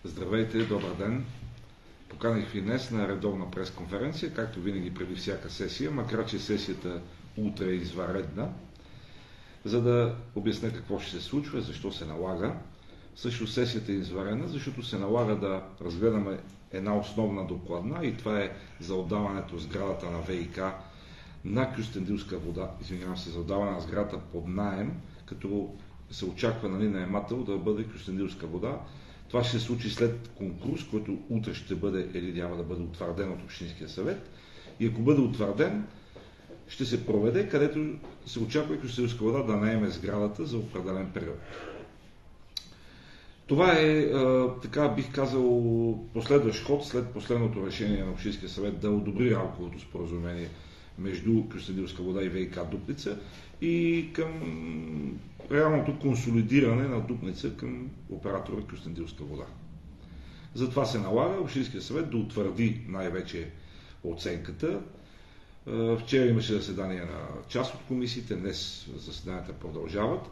Здравейте, добър ден! Поканих ви днес на редовна пресконференция, както винаги преди всяка сесия, макар че сесията утре е извънредна, за да обясня какво ще се случва, защо се налага. Също сесията е извънредна, защото се налага да разгледаме една основна докладна и това е за отдаването сградата на ВиК на Кюстендилска вода, за отдаване на сградата под наем, като се очаква наемател да бъде Кюстендилска вода. Това ще се случи след конкурс, който утре ще бъде или няма да бъде утвърден от Общинския съвет. И ако бъде утвърден, ще се проведе, където се очаква Кюстендилска вода да наеме сградата за определен период. Това е, така бих казал, последващ ход след последното решение на Общинския съвет да одобри рамковото споразумение между Кюстендилска вода и ВиК Дупница и към реалното консолидиране на Дупница към оператора Кюстендилска вода. Затова се налага Общинския съвет да утвърди най-вече оценката. Вчера имаше заседание на част от комисиите, днес заседанията продължават.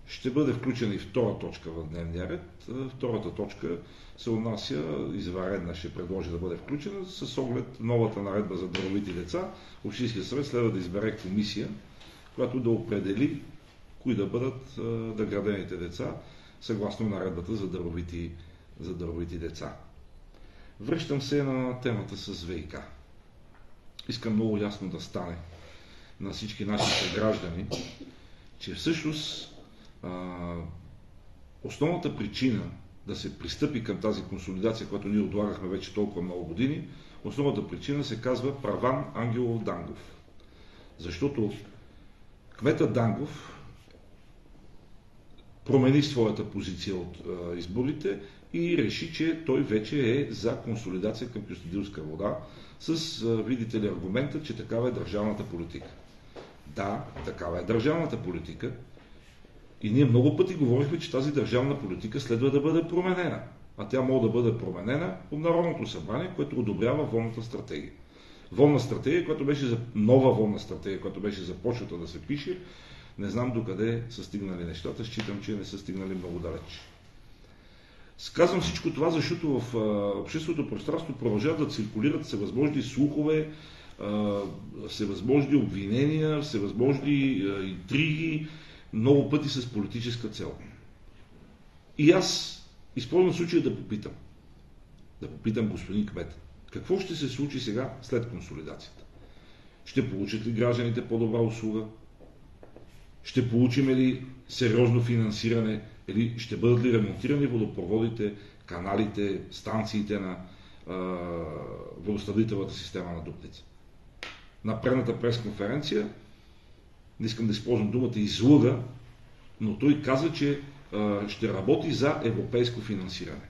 Ще бъде включена и втора точка в дневния ред. Втората точка се отнася, извънредна ще предложи да бъде включена, с оглед новата наредба за даровити деца. Общинския съвет следва да избере комисия, която да определи кои да бъдат наградените деца, съгласно наредбата за даровити деца. Връщам се на темата с ВиК. Искам много ясно да стане на всички нашите граждани, че всъщност основната причина да се пристъпи към тази консолидация, която ние отлагахме вече толкова много години, основната причина се казва Праван Ангелов Дангов. Защото кмета Дангов промени своята позиция от изборите и реши, че той вече е за консолидация към Кюстендилска вода с, видите ли, аргумента, че такава е държавната политика. Да, такава е държавната политика. И ние много пъти говорихме, че тази държавна политика следва да бъде променена. А тя може да бъде променена от Народното събрание, което одобрява водната стратегия. Водна стратегия, нова водна стратегия, която беше започната да се пише, не знам докъде са стигнали нещата, считам, че не са стигнали много далеч. Казвам всичко това, защото в общественото пространство продължават да циркулират всевъзможни слухове, всевъзможни обвинения, всевъзможни интриги, много пъти с политическа цел. И аз използвам случая да попитам господин кмет, какво ще се случи сега след консолидацията? Ще получат ли гражданите по-добра услуга? Ще получим ли сериозно финансиране? Или ще бъдат ли ремонтирани водопроводите, каналите, станциите на водоснабдителната система на Дупница? На предната пресконференция, не искам да използвам думата излъга, но той каза, че ще работи за европейско финансиране.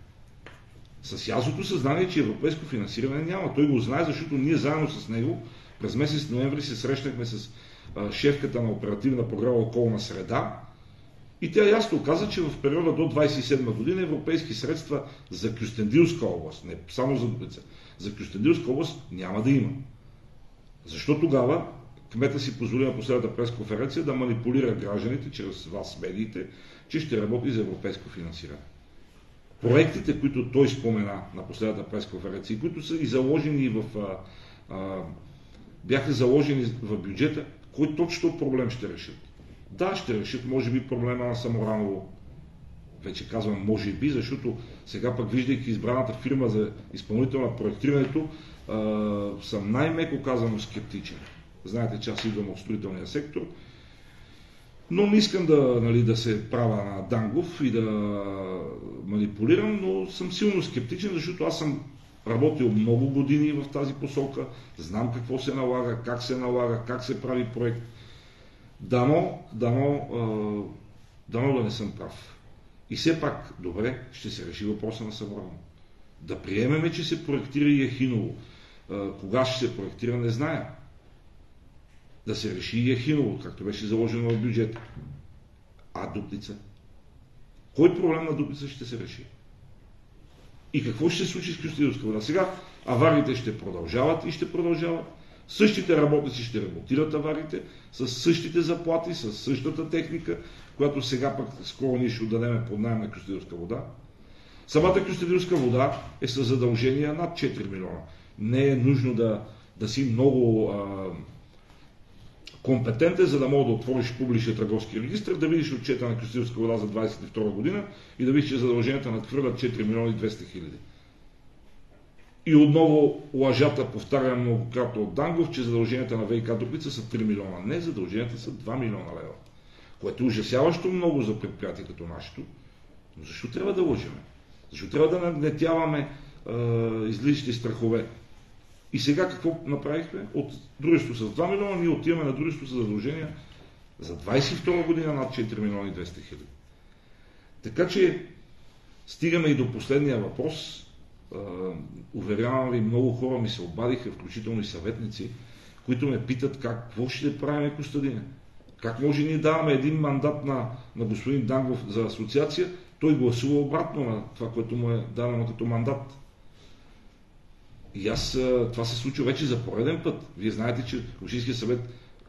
С ясното съзнание, че европейско финансиране няма. Той го знае, защото ние заедно с него през месец ноември се срещнахме с шефката на оперативна програма Околна среда и тя ясно каза, че в периода до 27 година европейски средства за Кюстендилска област, не само за Дупница, за Кюстендилска област няма да има. Защо тогава кмета си позволи на последната пресконференция да манипулира гражданите, чрез вас, медиите, че ще работи за европейско финансиране? Проектите, които той спомена на последната пресконференция, които са и заложени бяха заложени в бюджета, кой точно проблем ще решат? Да, ще решат, може би, проблема на Самораново. Вече казвам може би, защото сега пък, виждайки избраната фирма за изпълнител на проектирането, съм най-меко казано скептичен. Знаете, че аз идвам от строителния сектор, но не искам да се правя на Дангов и да манипулирам, но съм силно скептичен, защото аз съм работил много години в тази посока, знам какво се налага, как се прави проект. Дано да не съм прав. И все пак, добре, ще се реши въпроса на Самораново. Да приемеме, че се проектира и Ехиново. Кога ще се проектира, не зная. Да се реши и Ехиново, както беше заложено в бюджета. А Дупница? Кой проблем на Дупница ще се реши? И какво ще се случи с Кюстендилска вода? Сега авариите ще продължават и ще продължават. Същите работници ще ремонтират авариите, с същите заплати, с същата техника, която сега пък скоро ние ще отдадем под наем на Кюстендилска вода. Самата Кюстендилска вода е със задължения над 4 милиона. Не е нужно да си много компетентен, за да мога да отвориш публичния търговски регистр, да видиш отчета на Кюстендилска вода за 2022 година и да видиш, че задълженията надхвърлят 4 милиона и 200 хиляди. И отново лъжата, повтарям многократно от Дангов, че задълженията на ВиК Дупница са 3 милиона. Не, задълженията са 2 милиона лева. Което е ужасяващо много за предприятие като нашето. Но защо трябва да лъжеме? Защо трябва да нагнетяваме излишни страхове? И сега какво направихме? От дружество с 2 милиона ние отиваме на дружество с задължения за 22 година над 4 милиона и 200 хиляди. Така че стигаме и до последния въпрос. Уверявам ви, много хора ми се обадиха, включително и съветници, които ме питат какво ще правим, Костадине. Как може ние даваме един мандат на господин Дангов за асоциация, той гласува обратно на това, което му е дадено като мандат. И това се случва вече за пореден път. Вие знаете, че Общинския съвет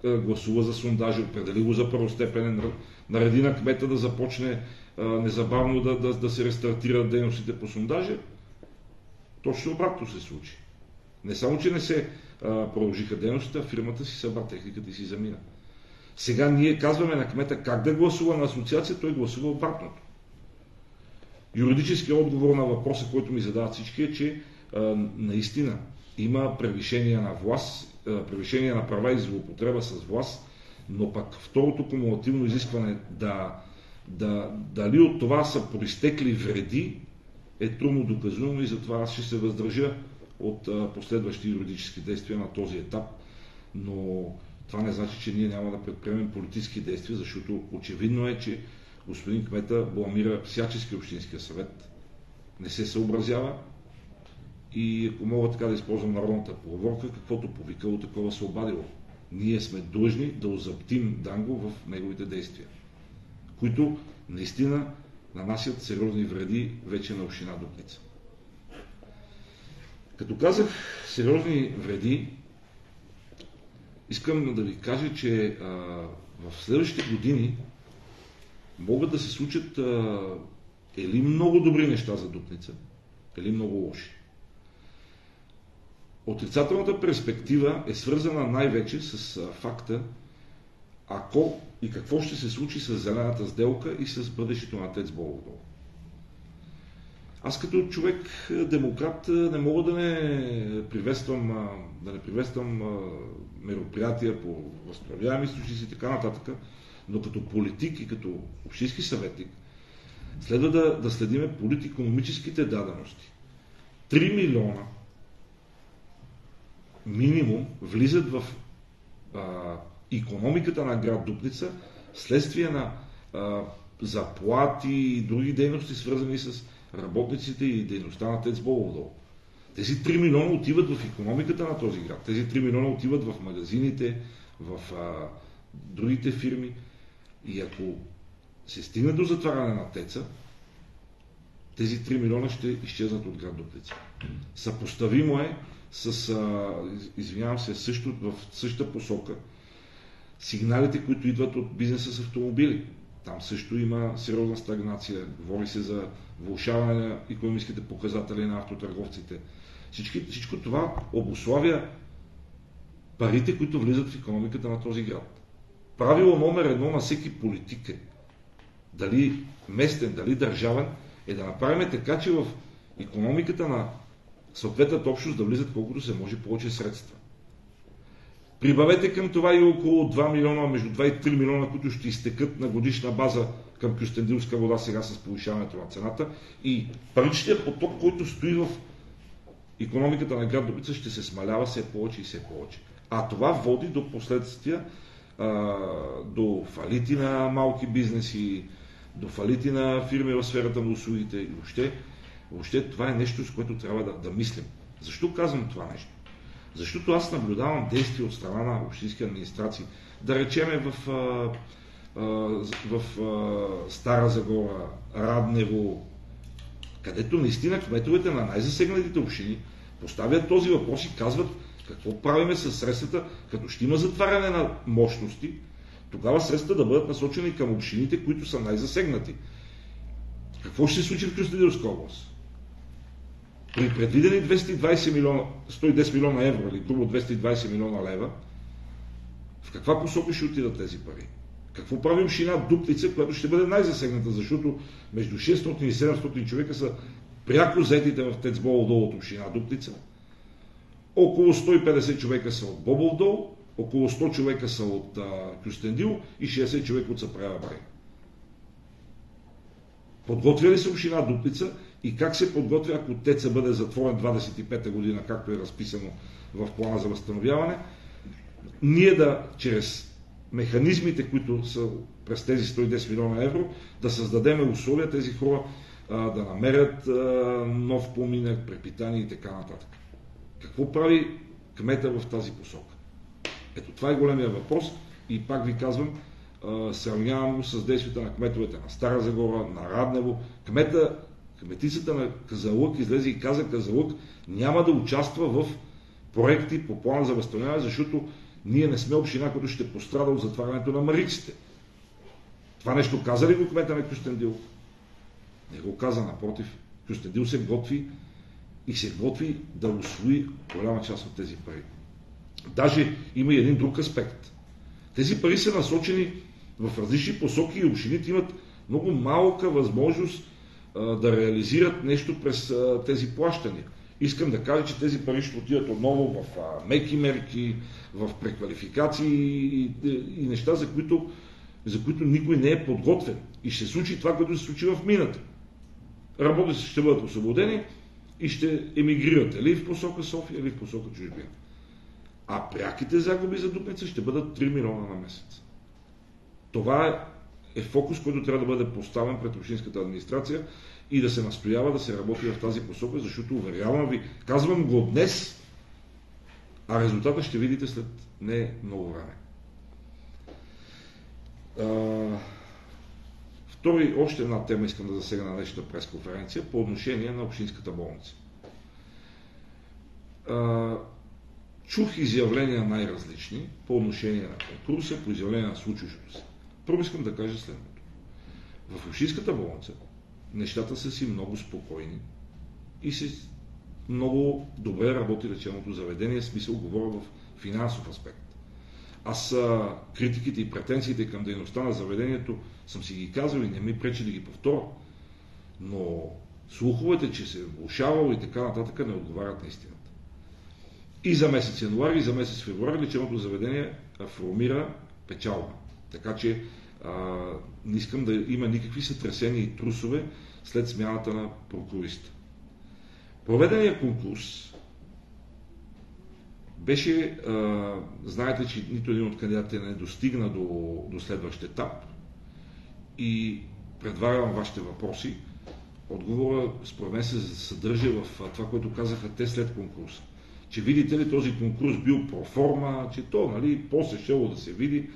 гласува за сондажи, определи го за първостепенен, нареди на кмета да започне незабавно да се рестартират дейностите по сондажа. Точно обратно се случи. Не само, че не се продължиха дейностите, а фирмата си събра техниката и си замина. Сега ние казваме на кмета как да гласува на асоциация, той гласува обратното. Юридическият отговор на въпроса, който ми задават всички е, че наистина има превишение на власт, превишение на права и злоупотреба с власт, но пък второто кумулативно изискване дали от това са произтекли вреди е трудно доказуемо и затова аз ще се въздържа от последващи юридически действия на този етап, но това не значи, че ние няма да предприемем политически действия, защото очевидно е, че господин кмета бламира всячески Общинския съвет, не се съобразява и ако мога така да използвам народната поговорка, каквото повикало, такова се обадило. Ние сме длъжни да озаптим Данго в неговите действия, които наистина нанасят сериозни вреди вече на община Дупница. Като казах сериозни вреди, искам да ви кажа, че в следващите години могат да се случат или много добри неща за Дупница, или много лоши. Отрицателната перспектива е свързана най-вече с факта, ако и какво ще се случи с зелената сделка и с бъдещето на ТЕЦ Бобов дол. Аз като човек демократ не мога да не приветствам мероприятия по възстановяеми източници и така нататък, но като политик и като общински съветник следва да следиме политикономическите дадености. 3 милиона минимум влизат в икономиката на град Дупница вследствие на заплати и други дейности, свързани с работниците и дейността на ТЕЦ Бобов дол. Тези 3 милиона отиват в икономиката на този град. Тези 3 милиона отиват в магазините, в другите фирми. И ако се стигне до затваряне на ТЕЦ-а, тези 3 милиона ще изчезнат от град Дупница. Съпоставимо е с, също в същата посока, сигналите, които идват от бизнеса с автомобили. Там също има сериозна стагнация. Говори се за влошаване на икономическите показатели на автотърговците. Всичко това обуславя парите, които влизат в икономиката на този град. Правило номер 1 на всеки политик е, дали местен, дали държавен, е да направим така, че в икономиката на съответната общност да влизат колкото се може повече средства. Прибавете към това и около 2 милиона, между 2 и 3 милиона, които ще изтекат на годишна база към Кюстендилска вода сега с повишаването на цената и паричният поток, който стои в икономиката на град Дупница, ще се смалява все повече и все повече. А това води до последствия, до фалити на малки бизнеси, до фалити на фирми в сферата на услугите и въобще това е нещо, с което трябва да мислим. Защо казвам това нещо? Защото аз наблюдавам действия от страна на общински администрации. Да речеме в Стара Загора, Раднево, където наистина кметовете на най-засегнатите общини поставят този въпрос и казват какво правиме с средствата, като ще има затваряне на мощности, тогава средствата да бъдат насочени към общините, които са най-засегнати. Какво ще се случи в Кюстендилска област? При предвидени 110 милиона евро или грубо 220 милиона лева, в каква посока ще отидат тези пари? Какво прави община Дупница, която ще бъде най-засегната, защото между 600 и 700 човека са пряко заетите в ТЕЦ Бобов дол от община Дупница. Около 150 човека са от Бобов дол, около 100 човека са от Кюстендил и 60 човека от Сапрява брег. Подготвя ли се община Дупница и как се подготвя, ако ТЕЦ бъде затворен 25-та година, както е разписано в плана за възстановяване, ние да, чрез механизмите, които са през тези 110 милиона евро, да създадем условия тези хора да намерят нов поминък, препитание и така нататък. Какво прави кмета в тази посока? Ето това е големия въпрос и пак ви казвам, сравнявам го с действията на кметовете на Стара Загора, на Раднево. Кметицата на Казанлък излезе и каза, Казанлък няма да участва в проекти по плана за възстановяване, защото ние не сме община, която ще пострада от затварянето на Мариците. Това нещо каза ли го кмета на Кюстендил? Не го каза, напротив. Кюстендил се готви и се готви да усвои голяма част от тези пари. Даже има и един друг аспект. Тези пари са насочени в различни посоки и общините имат много малка възможност да реализират нещо през тези плащания. Искам да кажа, че тези пари ще отидат отново в меки мерки, в преквалификации и неща, за които никой не е подготвен. И ще се случи това, което се случи в мината. Работниците ще бъдат освободени и ще емигрират или в посока София, или в посока чужбина. А пряките загуби за Дупница ще бъдат 3 милиона на месец. Това е фокус, който трябва да бъде поставен пред общинската администрация и да се настоява да се работи в тази посока, защото, уверявам ви, казвам го днес, а резултата ще видите след не много време. Още една тема искам да засегна на днешната пресконференция по отношение на общинската болница. Чух изявления най-различни по отношение на конкурса, по изявление на случващото се. Първо искам да кажа следното. В общинската болница нещата са си много спокойни и си много добре работи лечебното заведение, в смисъл говоря в финансов аспект. Аз критиките и претенциите към дейността на заведението съм си ги казал и не ми пречи да ги повторя. Но слуховете, че се влошавало и така нататък, не отговарят на истината. И за месец януари, и за месец февруари лечебното заведение формира печалба. Така че не искам да има никакви сътресения и трусове след смяната на прокуриста. Проведения конкурс беше, знаете, че нито един от кандидатите не достигна до следващ етап и предварям вашите въпроси. Отговора според мен се съдържа в това, което казаха те след конкурса. Че видите ли, този конкурс бил проформа, че то, нали, после щело да се види.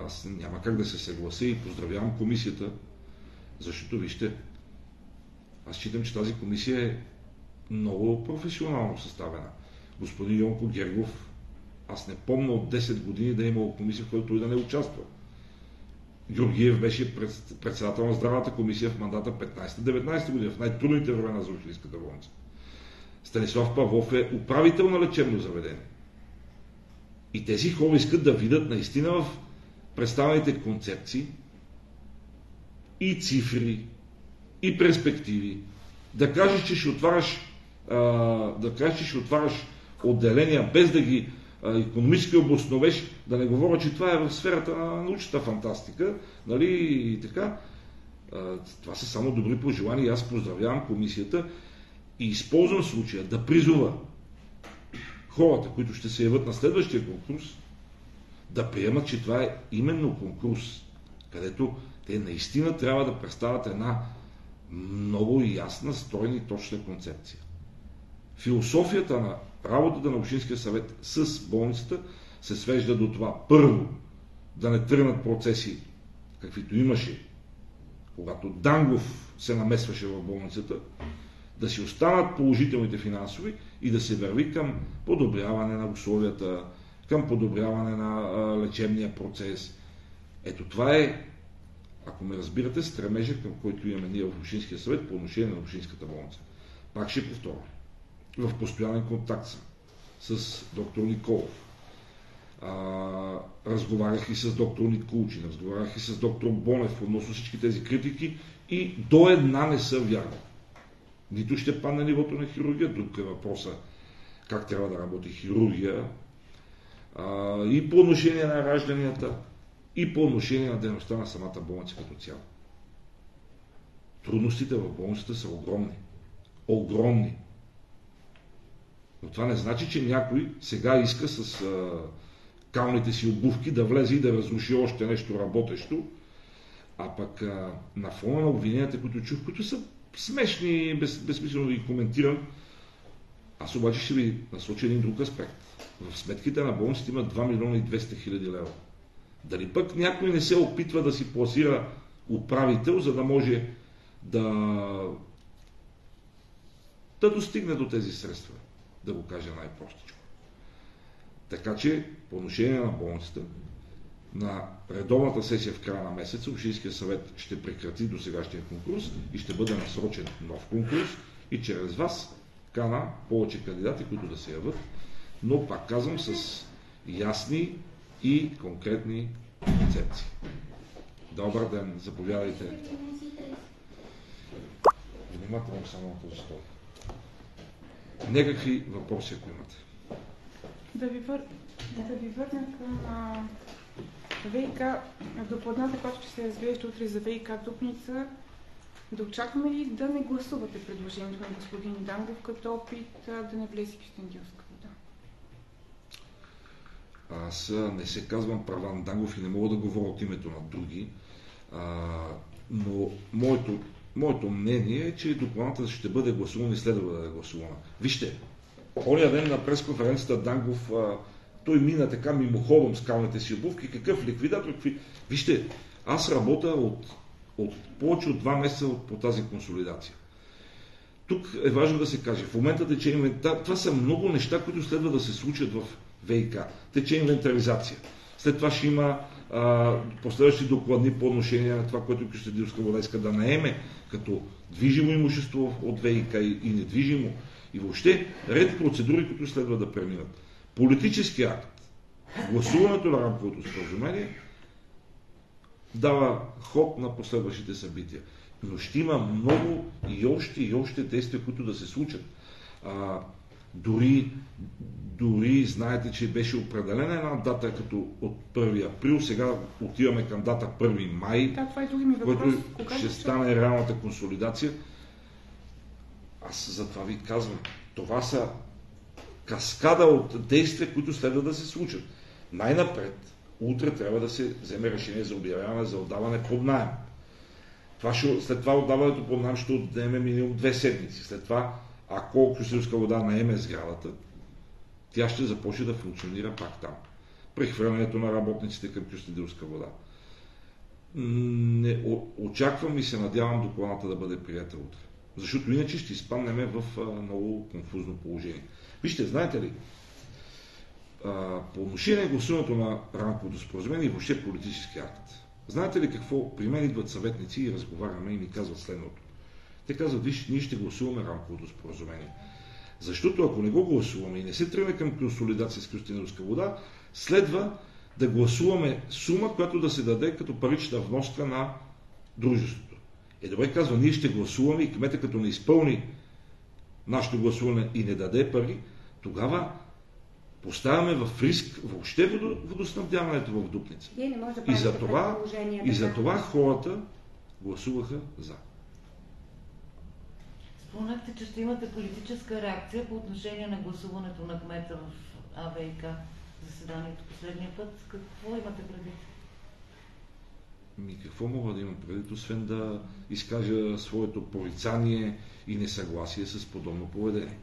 Аз няма как да се съглася и поздравявам комисията, защото вижте, аз считам, че тази комисия е много професионално съставена. Господин Йонко Гергов, аз не помня от 10 години да е имало комисия, в която той да не участва. Георгиев беше председател на здравната комисия в мандата 15-19 година, в най-трудните времена за общинската болница. Станислав Павлов е управител на лечебно заведение. И тези хора искат да видят наистина в представените концепции и цифри, и перспективи. Да кажеш, че ще отваряш отделения без да ги икономически обосновеш, да не говоря, че това е в сферата на научната фантастика, нали, и така. Това са само добри пожелания. Аз поздравявам комисията и използвам случая да призова хората, които ще се явят на следващия конкурс, да приемат, че това е именно конкурс, където те наистина трябва да представят една много ясна, стройна и точна концепция. Философията на работата на Общинския съвет с болницата се свежда до това. Първо, да не тръгнат процеси, каквито имаше, когато Дангов се намесваше в болницата, да си останат положителните финансови и да се върви към подобряване на условията, към подобряване на лечебния процес. Ето това е ако ме разбирате, стремежа, към който имаме ние в Общинския съвет по отношение на Общинската болница. Пак ще повторя. В постоянен контакт съм с доктор Николов. Разговарях и с доктор Николчин, разговарях и с доктор Бонев относно всички тези критики и до една не са вярни. Нито ще падне нивото на хирургия, друг е въпроса как трябва да работи хирургия и по отношение на ражданията, и по отношение на дейността на самата болница като цяло. Трудностите в болницата са огромни. Огромни. Но това не значи, че някой сега иска с калните си обувки да влезе и да разруши още нещо работещо, а пък на фона на обвиненията, които чух, които са смешни и безсмислено да ги коментирам, аз обаче ще ви насоча един друг аспект. В сметките на болниците има 2 милиона и 200 хиляди лева. Дали пък някой не се опитва да си пласира управител, за да може да достигне до тези средства, да го кажа най-простичко. Така че, по отношение на болницата, на редовната сесия в края на месеца, Общинския съвет ще прекрати досегашния конкурс и ще бъде насрочен нов конкурс и чрез вас кана повече кандидати, които да се явят, но пак казвам с ясни и конкретни концепции. Добър ден, заповядайте. Внимателно само на този стол. Някакви въпроси, ако имате. Да ви върна към ВИК, докладната, която ще се разглежда утре за ВИК Дупница. Да очакваме ли да не гласувате предложението на господин Дангов като опит да не влезе Кюстендилска вода? Аз не се казвам Първан Дангов и не мога да говоря от името на други, но моето мнение е, че докладната ще бъде гласувана и следва да бъде гласувана. Вижте, ония ден на пресконференцията Дангов, той мина така мимоходом с калните си обувки, какъв ликвидатор, Вижте, аз работя от повече от 2 месеца по тази консолидация. Тук е важно да се каже, в момента тече инвентар, това са много неща, които следва да се случат в ВИК. Тече инвентаризация. След това ще има последващи докладни по отношение на това, което Кюстендилска вода иска да наеме като движимо имущество от ВИК и недвижимо. И въобще ред процедури, които следва да преминат. Политически акт, гласуването на рамковото споразумение дава ход на последващите събития. Но ще има много и още действия, които да се случат. Дори знаете, че беше определена една дата като от 1 април, сега отиваме към дата 1 май, който ще стане реалната консолидация. Аз за това ви казвам, това са каскада от действия, които следва да се случат. Най-напред, утре трябва да се вземе решение за обявяване за отдаване под наем. След това отдаването под наем ще отнеме минимум 2 седмици. След това, ако Кюстендилска вода наеме сградата, тя ще започне да функционира пак там. Прехвърлянето на работниците към Кюстендилска вода. Очаквам и се надявам докладната да бъде приета утре. Защото иначе ще изпаднем в много конфузно положение. Вижте, знаете ли, по отношение на гласуването на рамковото споразумение и въобще политически акт. Знаете ли какво? При мен идват съветници и разговаряме и ми казват следното. Те казват, виж, ние ще гласуваме рамковото споразумение. Защото ако не го гласуваме и не се тръгне към консолидация с Кюстендилска вода, следва да гласуваме сума, която да се даде като парична вноска на дружеството. Добре казва, ние ще гласуваме и кмета като не изпълни нашето гласуване и не даде пари, тогава поставяме в риск въобще водоснабдяването в Дупница. И за това хората гласуваха за. Спомнахте, че ще имате политическа реакция по отношение на гласуването на кмета в АВИК заседанието последния път. Какво имате предвид? Какво мога да имам предвид, освен да изкажа своето порицание и несъгласие с подобно поведение.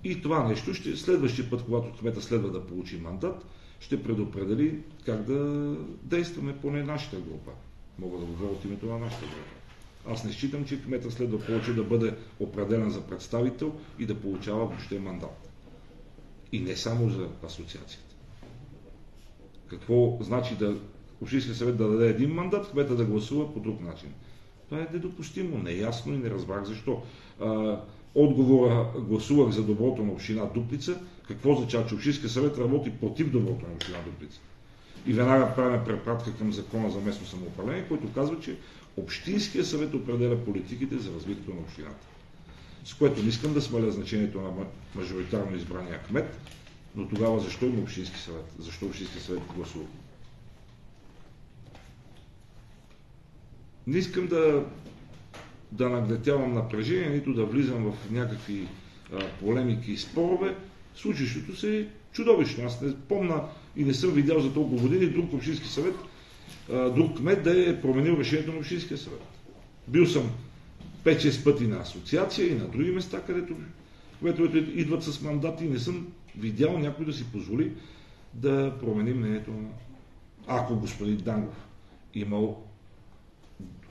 И това нещо следващия път, когато кмета следва да получи мандат, ще предопредели как да действаме поне нашата група. Мога да говоря от името на нашата група. Аз не считам, че кмета следва повече да бъде определен за представител и да получава въобще мандат. И не само за асоциацията. Какво значи да Общинския съвет да даде един мандат, кмета да гласува по друг начин. Това е недопустимо, неясно и не разбрах защо. Отговора гласувах за доброто на община Дупница. Какво означава, че Общинския съвет работи против доброто на община Дупница? И веднага правим препратка към закона за местно самоуправление, който казва, че Общинския съвет определя политиките за развитието на общината. С което не искам да смаля значението на мажоритарно избрания кмет, но тогава защо има Общински съвет? Защо Общински съвет гласува? Не искам да нагнетявам напрежение, нито да влизам в някакви полемики и спорове. Случващото се е чудовищно. Аз не помня и не съм видял за толкова години друг Общински съвет, друг кмет да е променил решението на Общинския съвет. Бил съм 5-6 пъти на асоциация и на други места, където идват с мандати и не съм видял някой да си позволи да промени мнението на... Ако господин Дангов имал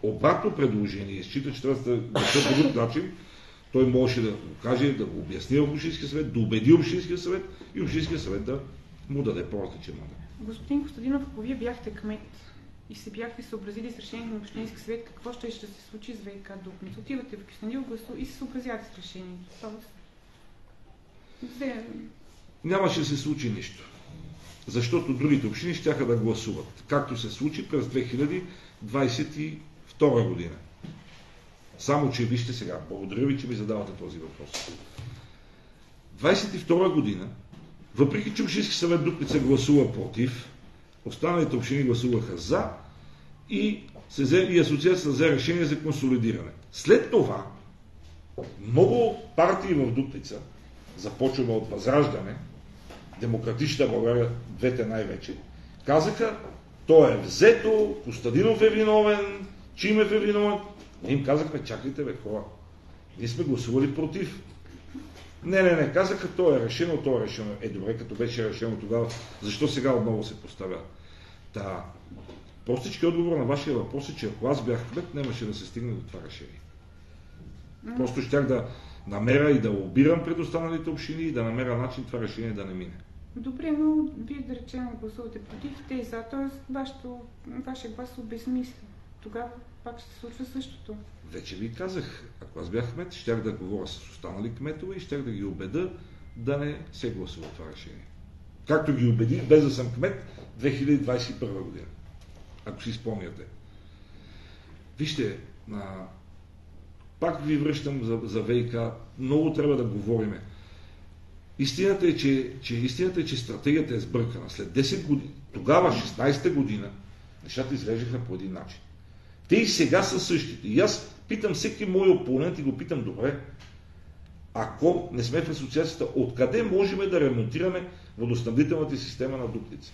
обратно предложение и счита, че трябва да гласа по друг начин, той можеше да го каже, да го обясни в Общинския съвет, да убеди Общинския съвет и Общинския съвет да му даде по-различен мандат. Господин Костадинов, ако вие бяхте кмет и се бяхте съобразили с решението на Общински съвет, какво ще се случи с ВиК Дупница? Отивате в Кюстендил и се съобразявате с решението. Нямаше да се случи нищо. Защото другите общини щяха да гласуват. Както се случи през 2022 година. Само, че вижте сега, благодаря ви, че ми задавате този въпрос. 22 година, въпреки че Общински съвет Дупница гласува против, останалите общини гласуваха за и асоциацията взе решение за консолидиране. След това много партии в Дупница, започваме от Възраждане, Демократична България, двете най-вече, казаха, то е взето, Костадинов е виновен, Чимев е виновен. Ние им казахме, чакайте бе хора, ние сме гласували против. Не, казаха, то е решено. Добре, като беше решено тогава, защо сега отново се поставя? Простички отговор на вашия въпрос е, че ако аз бях кмет, нямаше да се стигне до това решение. Просто щях да намеря и да лобирам пред останалите общини и да намеря начин това решение да не мине. Добре, но вие да речем гласувате против, те за, т.е. вашия глас се обезмисля. Тогава пак ще се случва същото. Вече ви казах, ако аз бях кмет, щях да говоря с останали кметове и щях да ги убеда да не се гласува това решение. Както ги убедих, без да съм кмет, 2021 година. Ако си спомняте. Вижте, пак ви връщам за ВиК, много трябва да говориме. Истината е, че стратегията е сбъркана. След 10 години, тогава, 16-та година, нещата изглеждаха по един начин. Те и сега са същите. И аз питам всеки мой опонент и го питам, добре, ако не сме в асоциацията, откъде можем да ремонтираме водоснабдителната система на Дупница?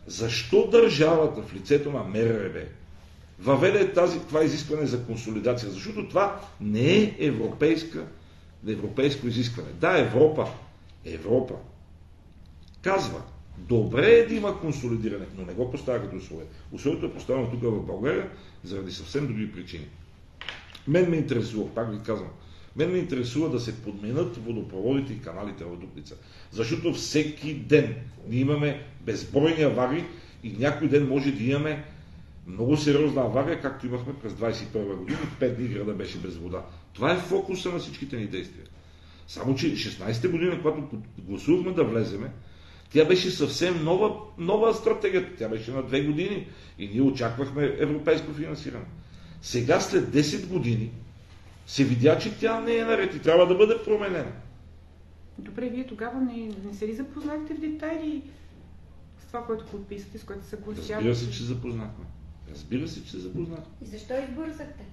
Защо държавата в лицето на МРРБ въведе това изискване за консолидация? Защото това не е европейско изискване. Да, Европа казва, добре е да има консолидиране, но не го поставя като условие. Условието е поставено тук в България заради съвсем други причини. Мен ме интересува, пак ви казвам, мен ме интересува да се подменят водопроводите и каналите в Дупница. Защото всеки ден ние имаме безбройни аварии и някой ден може да имаме много сериозна авария, както имахме през 21 година, 5 дни града беше без вода. Това е фокуса на всичките ни действия. Само, че 16-та година, когато гласувахме да влеземе, тя беше съвсем нова стратегия. Тя беше на 2 години и ние очаквахме европейско финансиране. Сега, след 10 години, се видя, че тя не е наред и трябва да бъде променена. Добре, вие тогава не се ли запознахте в детайли с това, което подписате, с което се съгласявате? Разбира се, че се запознахме. И защо избързахте?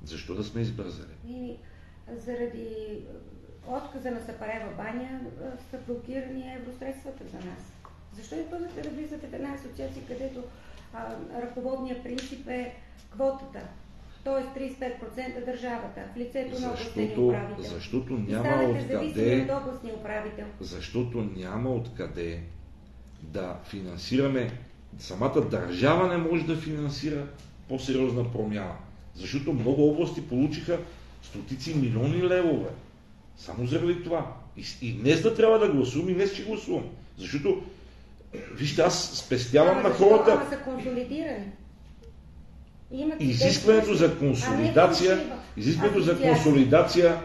Защо да сме избързали? И заради отказа на Сапарева баня са блокирани евросредствата за нас. Защо избързахте да влизате в една асоциация, където ръководният принцип е квотата? Т.е. 35% държавата в лицето на областния управител. Защото няма откъде да финансираме. Самата държава не може да финансира по-сериозна промяна. Защото много области получиха стотици милиони левове. Само заради това. И днес да трябва да гласувам, и днес ще гласувам. Защото Вижте, аз спестявам на Ама хората са консолидирани. изискването за консолидация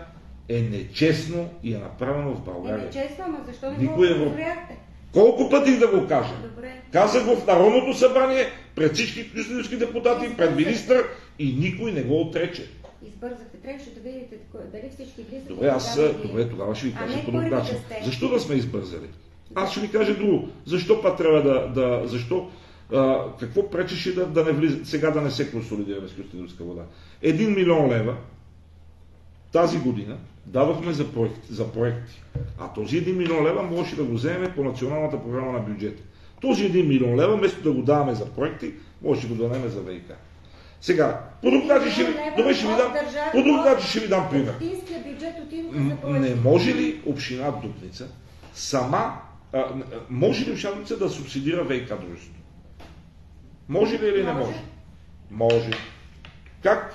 е нечестно и е направено в България. Нечестно, ама защо не Никой го проверяхте? Колко пъти да го кажа? Добре. Казах го в Народното събрание, пред всички кюстендилски депутати, пред министър и никой не го отрече. Избързахте. Трябваше да видите дали всички влизат. Добре, тогава ще ви кажа по друг начин. Защо да сме избързали? Аз ще ви кажа друго. Защо па трябва какво пречеше да не влиза, сега да не се консолидираме с Кюстендилска вода? 1 милион лева тази година дадохме за проекти. А този 1 милион лева можеше да го вземем по националната програма на бюджета. Този 1 милион лева, вместо да го даваме за проекти, можеше да го дадем за ВиК. Сега, по друг начин ще ви дам пример. Не може ли община Дупница може ли община Дупница да субсидира ВиК дружеството? Може ли или не може? Може. Как?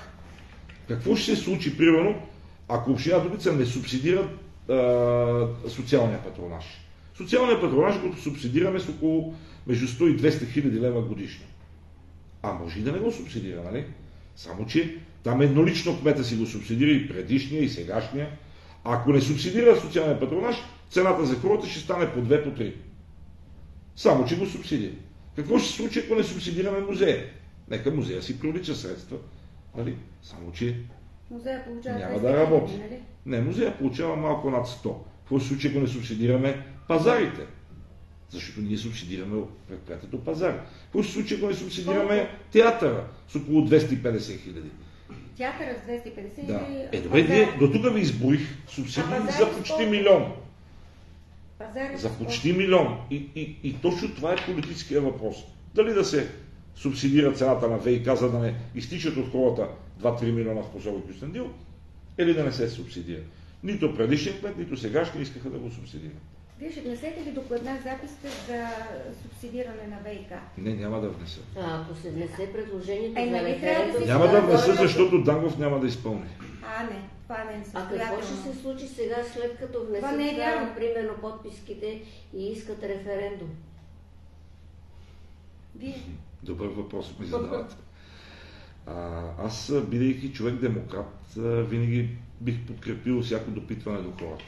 Какво ще се случи, примерно, ако община Дупница не субсидира социалния патронаж? Социалния патронаж го субсидираме с около между 100 и 200 хиляди лева годишно. А може и да не го субсидира, нали? Само, че там еднолично кмета си го субсидира и предишния, и сегашния. Ако не субсидира социалния патронаж, цената за хората ще стане по 2, по 3. Само, че го субсидира. Какво ще се случи, ако не субсидираме музея? Нека музея си привлича средства. Нали? Само, че няма да работи. Нали? Не, музея получава малко над 100. Какво се случи, ако не субсидираме пазарите? Защото ние субсидираме предприятието пазар. Какво се случи, ако не субсидираме театъра с около 250 хиляди? Театъра с 250 да. или... Добре, до тук ви изборих субсидии за почти милион. За почти милион. И точно това е политическия въпрос. Дали да се субсидира цената на ВиК, за да не изтичат от хората 2-3 милиона в посока Кюстендил, или да не се субсидира. Нито предишния кмет, нито сегашния искаха да го субсидират. Вие ще внесете ли докладна записка за субсидиране на ВиК? Не, няма да внеса. Ако се внесе предложението за референдум... Няма да внеса, защото Дангов няма да изпълни. Не, това не е състоятелно. А какво ще се случи сега, след като внесат, примерно, подписките и искат референдум? Вие? Добър въпрос ми задавате. Аз, бидейки човек-демократ, винаги бих подкрепил всяко допитване до хората.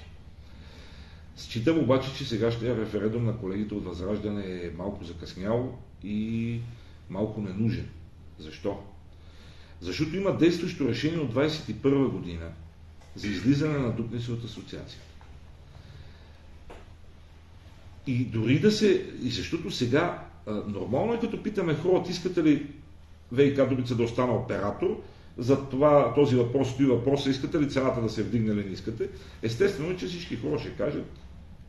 Считам обаче, че сегашният референдум на колегите от Възраждане е малко закъснял и малко ненужен. Защо? Защото има действащо решение от 2021 година за излизане на Дупница от асоциацията. И дори и защото сега, нормално е като питаме хората, искате ли ВиК Дупница да остане оператор, за това този въпрос стои въпроса, искате ли цената да се вдигне или не искате, естествено, че всички хора ще кажат,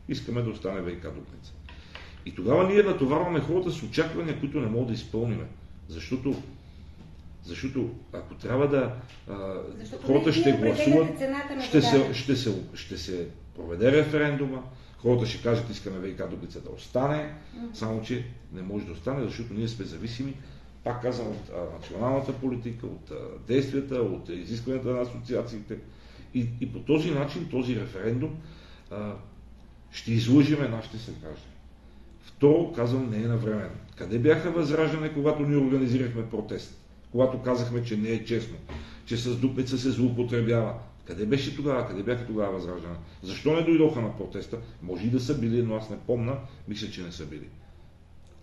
искаме да остане ВиК Дупница. И тогава ние натоварваме хората с очаквания, които не могат да изпълниме. Защото ако трябва хората ще гласуват, ще се проведе референдума, хората ще кажат, искаме ВиК Дупница да остане, само че не може да остане, защото ние сме зависими, пак казвам, от националната политика, от действията, от изискванията на асоциациите. И по този начин, този референдум ще излъжиме нашите съграждани. Второ, казвам, не е навременно. Къде бяха Възраждане, когато ние организирахме протест? Когато казахме, че не е честно, че с Дупница се злоупотребява. Къде беше тогава? Къде бяха тогава Възраждане? Защо не дойдоха на протеста? Може и да са били, но аз не помня. Мисля, че не са били.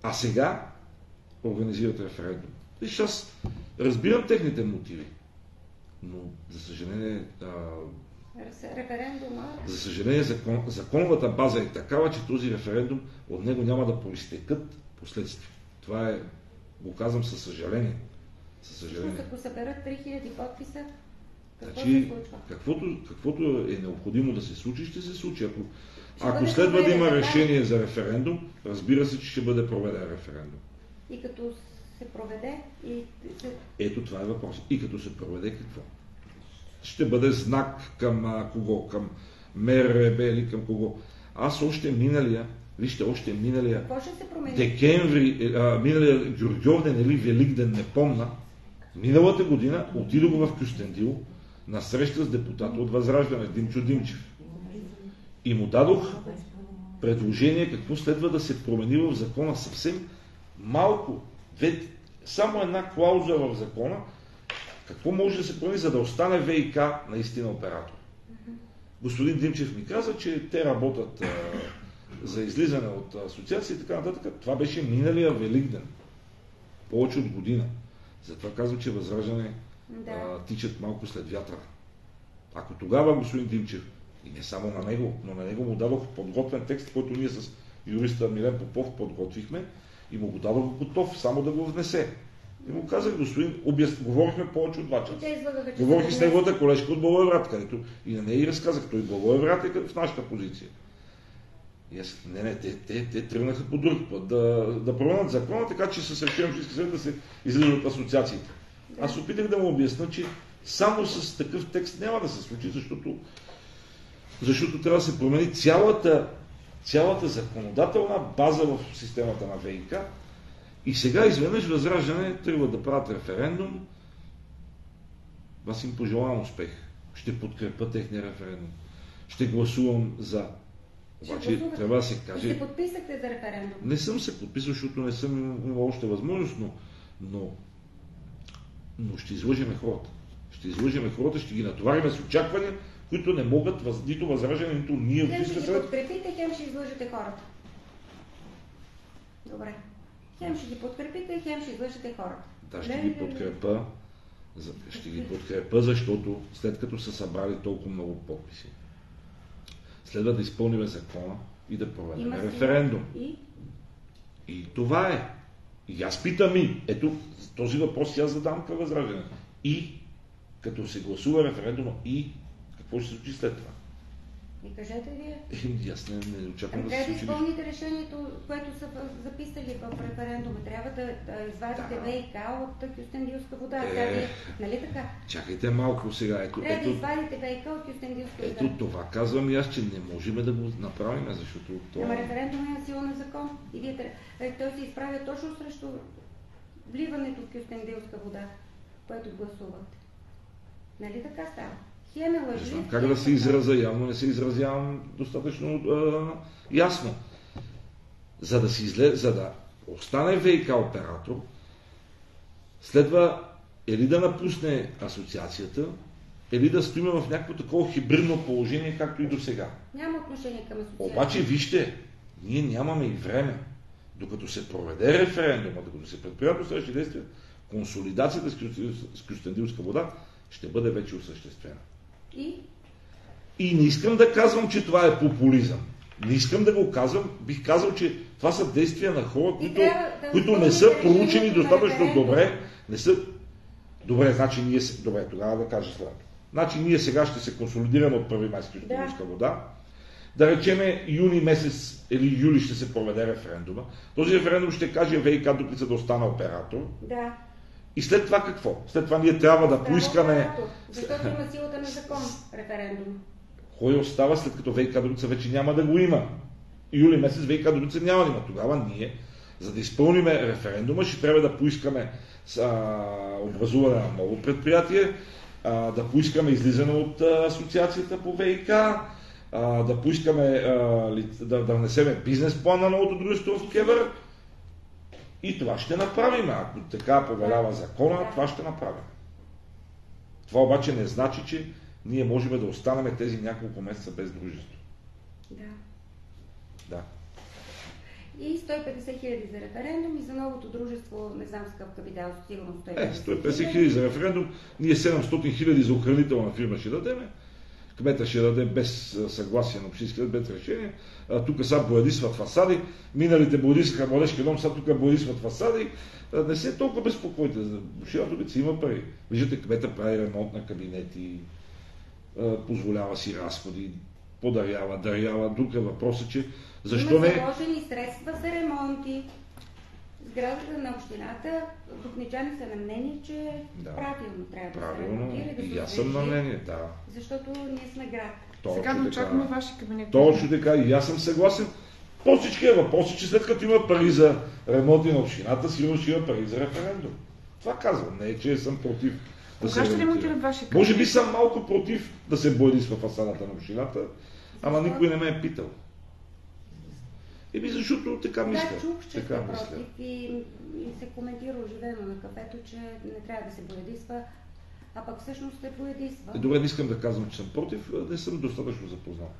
А сега организират референдум. Виж, аз разбирам техните мотиви, но за съжаление референдума. За съжаление, законовата база е такава, че този референдум от него няма да проистекат последствия. Това го казвам със съжаление. Ако съберат 3000 подписа, какво се случва? Каквото е необходимо да се случи, ще се случи. Ако следва да има решение за референдум, разбира се, че ще бъде проведен референдум. И като се проведе... Ето това е въпрос. И като се проведе какво? Ще бъде знак към кого? Към МРРБ или към кого? Аз още миналия декември, миналия Гюргьовден или Великден, не помна, миналата година отидох в Кюстендил на среща с депутата от Възраждане, Димчо Димчев. И му дадох предложение какво следва да се промени в закона. Съвсем малко. Само една клауза в закона. Какво може да се промени, за да остане ВиК наистина оператор? Господин Димчев ми каза, че те работят за излизане от асоциация и така нататък. Това беше миналия Великден. Повече от година. Затова казвам, че Възраждане тичат малко след вятъра. Ако тогава господин Димчев, и не само на него, но на него му дадох подготвен текст, който ние с юриста Милен Попов подготвихме и му го дадох готов, само да го внесе. И му казах, господин, говорихме повече от 2 часа. Говорих с неговата колежка от Благоевград, където и на нея и разказах, той Благоевград е в нашата позиция. И аз, те тръгнаха по друг път да променят закона, така че с решение общински съвет да се излизат от асоциациите. Да. Аз опитах да му обясна, че само с такъв текст няма да се случи, защото трябва да се промени цялата законодателна база в системата на ВиК. И сега изведнъж Възраждане трябва да правят референдум. Аз им пожелавам успех. Ще подкрепя техния референдум. Ще гласувам за. Обаче трябва да се каже... И се подписахте за референдум? Не съм се подписал, защото не съм имал още възможност, но ще излъжеме хората. Ще ги натовариме с очаквания, които не могат нито Възраждане, нито ние. Хем ще ги подкрепите, хем ще излъжете хората. Добре. Хем ще ги подкрепите, хем ще излъжете хората. Да, ще ги подкрепя, защото след като са събрали толкова много подписи, следва да изпълним закона и да проведем референдум. И това е. И аз питам ето този въпрос аз задам към Възраждане. И като се гласува референдума, и какво ще се случи след това? И кажете вие. Аз не очаквам да се случи. Трябва да изпълните решението, което са записали в референдума. Трябва да извадите ВиК от Кюстендилска вода. Нали така? Чакайте малко сега. Трябва да извадите ВиК от Кюстендилска вода. Ето това казвам и аз, че не можем да го направим, защото това... Ама референдум е сила на закон. И той се изправя точно срещу вливането в Кюстендилска вода, което гласувате. Нали така става? Не знам как да се изразя, явно не се изразявам достатъчно ясно. За да остане ВиК оператор, следва или да напусне асоциацията, или да стоим в някакво такова хибридно положение, както и до сега. Няма отношение към асоциацията. Обаче, вижте, ние нямаме и време. Докато се проведе референдума, докато се предприемат следващи действия, консолидацията с Кюстендилска вода ще бъде вече осъществена. И не искам да казвам, че това е популизъм. Не искам да го казвам. Бих казал, че това са действия на хора, които не са проучени достатъчно добре. Добре, значи ние... Добре, тогава да кажа следното. Значи ние сега ще се консолидираме от 1 май с Кюстендилска вода. Да речеме юни месец или юли ще се проведе референдума. Този референдум ще каже ВиК Дупница да остане оператор. Да. И след това какво? След това ние трябва да поискаме... Защото има силата на закон референдум. Кой остава, след като ВиК Дупница вече няма да го има? Юли месец ВиК Дупница няма да има. Тогава ние, за да изпълним референдума, ще трябва да поискаме образуване на ново предприятие, да поискаме излизане от асоциацията по ВиК, да поискаме да внесеме бизнес план на новото дружество в КЕВР. И това ще направим. Ако така повелява закона, това ще направим. Това обаче не значи, че ние можем да останем тези няколко месеца без дружество. Да. И 150 хиляди за референдум и за новото дружество, не знам с какъв капитал, сигурно 150 хиляди за референдум, ние 700 хиляди за охранителна фирма ще дадем. Кмета ще даде без съгласие на общинския, без решение. Тук са боядисват фасади. Миналите боядисваха младежки дом, сега тук боядисват фасади. Не се толкова безпокойте. За Бушина Дупница има пари. Виждате, кмета прави ремонт на кабинети, позволява си разходи, дарява. Друг е въпросът, че защо не... Има заложени средства за ремонти. Сградата на общината, дупничани са на мнение, че правилно трябва да се ремонтира. И аз съм на мнение, да. Защото ние сме град. Сега да очакваме вашия кабинет. Точно така, и аз съм съгласен. По всички въпроси, че след като има пари за ремонти на общината, сигурно ще има пари за референдум. Това казвам, не е, че съм против да се ремонтират вашия кабинет? Може би съм малко против да се боядисва фасадата на общината, ама никой не ме е питал. Защото така мисля. Да, чух, че така сте мисля. против и се коментира оживено на кафето, че не трябва да се боядисва, а пък всъщност се боядисва. Добре, не искам да казвам, че съм против, не съм достатъчно запознат.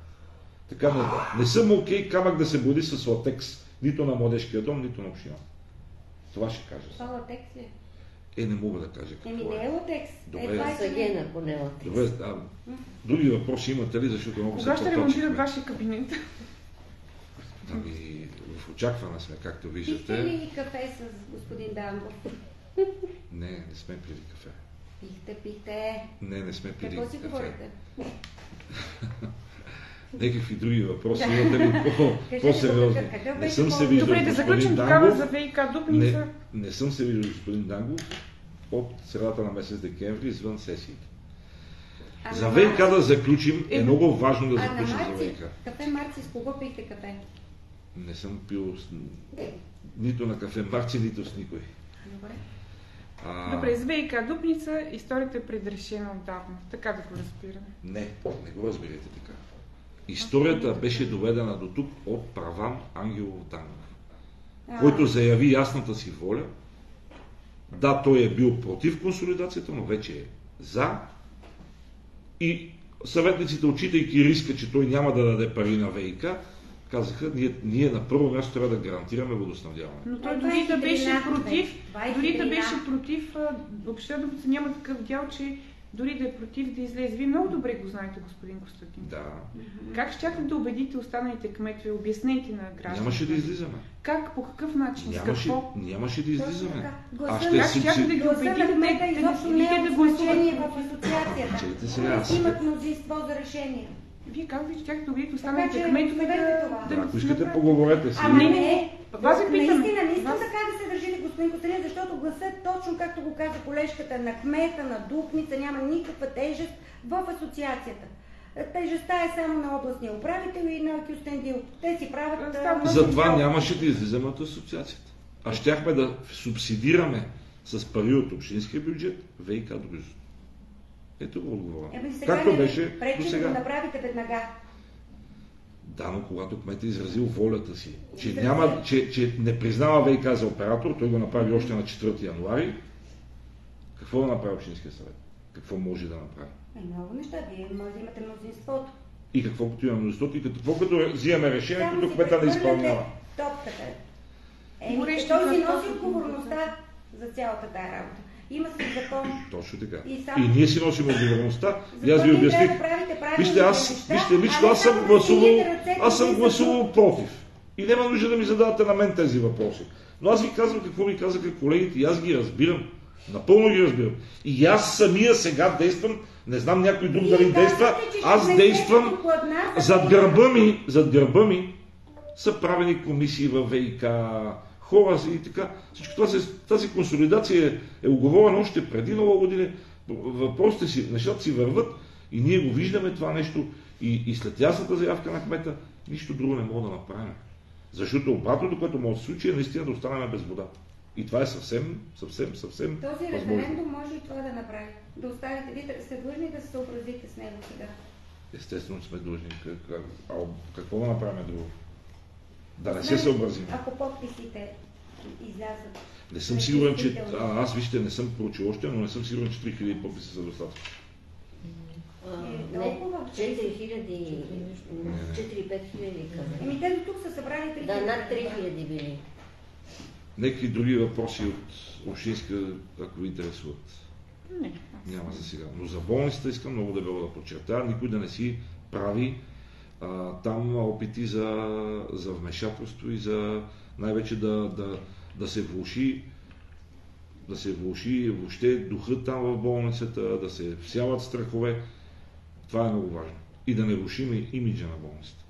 Така не съм окей камък да се боди с латекс, нито на младежкия дом, нито на община. Това ще кажа. Това латекс е? Не мога да кажа какво Не е латекс. Добре. Саген, ако не е латекс. Добре, други въпроси имате ли, защото много Кога ще ремонтират вашия кабинет? В очакване сме, както Пихте виждате. ли кафе с господин Дангов? Не сме пили кафе. Пихте. Не сме пили Какво си кафе. говорите? Някакви други въпроси имате ли по-сериозни? Не съм се виждал Добре, да заключим тогава за ВиК Дупница. Не съм се виждал господин Дангов от средата на месец декември извън сесиите. За ВиК да заключим е много важно да заключим за ВиК. Кафе Марци, с кого пихте кафе? Не съм пил нито на кафе Марци, нито с никой. Добре. Добре, за ВиК Дупница историята е предрешена отдавна. Така да го разбираме. Не го разбирайте така. Историята беше доведена до тук от Праван Ангелов Дангов, който заяви ясната си воля. Да, той е бил против консолидацията, но вече е за. И съветниците, отчитайки риска, че той няма да даде пари на ВиК, казаха, ние на първо място трябва да гарантираме водоснабдяване. Но той дори да беше против, община Дупница няма такъв дял, че дори да е против да излезе. Вие много добре го знаете, господин Константин. Да. Как щяхте да убедите останалите кметове? Обяснете на гражданите. Нямаше да излизаме. Как? По какъв начин? С какво? Нямаше да излизаме. Как щяхте да ги убедите да гласуват в асоциацията? Чайте сега. Имат мнозинство за решение. Вие казвате, че щяхте да убедите останалите кметове да Ако искате, поговорете си. Наистина, не искам така да се държите, господин Костелин, защото гласът, точно както го каза колежката, на кмета, на Дупница, няма никаква тежест в асоциацията. Тежестта е само на областния управител и на Кюстендил. Те си правят... Затова нямаше да излизаме от асоциацията. А щяхме да субсидираме с пари от общинския бюджет ВиК дружеството. Ето го отговора. Както беше до сега. Да направите веднага. Да, но когато кметът е изразил волята си, че не признава ВиК за оператор, той го направи още на 4 януари, какво да направи общинския съвет? Какво може да направи? Много неща. Вие може да имате мнозинството. И какво като има мнозинството? И какво като взимаме решение, като кмета не изпълнява? Топката. Той си носи отговорността за цялата тая работа. Има си закон. Точно така. И ние си носим отговорността. И аз ви обясних. Вижте, лично аз съм гласувал против. И няма нужда да ми задавате на мен тези въпроси. Но аз ви казвам какво ми казаха колегите и аз ги разбирам. Напълно ги разбирам. И аз самия сега действам, не знам някой друг дали действа, аз действам зад гърба ми са правени комисии във ВиК, хора и така. Всичко тази консолидация е уговорена още преди Нова година. Въпросите си, нещата си върват и ние го виждаме това нещо и след ясната заявка на кмета нищо друго не мога да направим. Защото обратното, което може да се случи, е наистина да останем без вода. И това е съвсем Този референдум може и това да направи. Да оставите, вие сте длъжни да се съобразите с него сега. Естествено сме длъжни. Какво да направим друго? Да не се съобразим. Ако подписите излязат. Не съм сигурен, че... Аз вижте, не съм проучил още, но не съм сигурен, че 3000 подписа са достатъчно. 4-5 хиляди каза. Те до тук са събрали 3000. Да, над 3000 били. Някакви други въпроси от общинска, ако ви интересуват? Не. Няма за сега. Но за болницата искам много дебело да подчертая. Никой да не си прави там опити за вмешателство и за най-вече да се влоши въобще духът там в болницата, да се всяват страхове. Това е много важно. И да не рушим имиджа на болницата.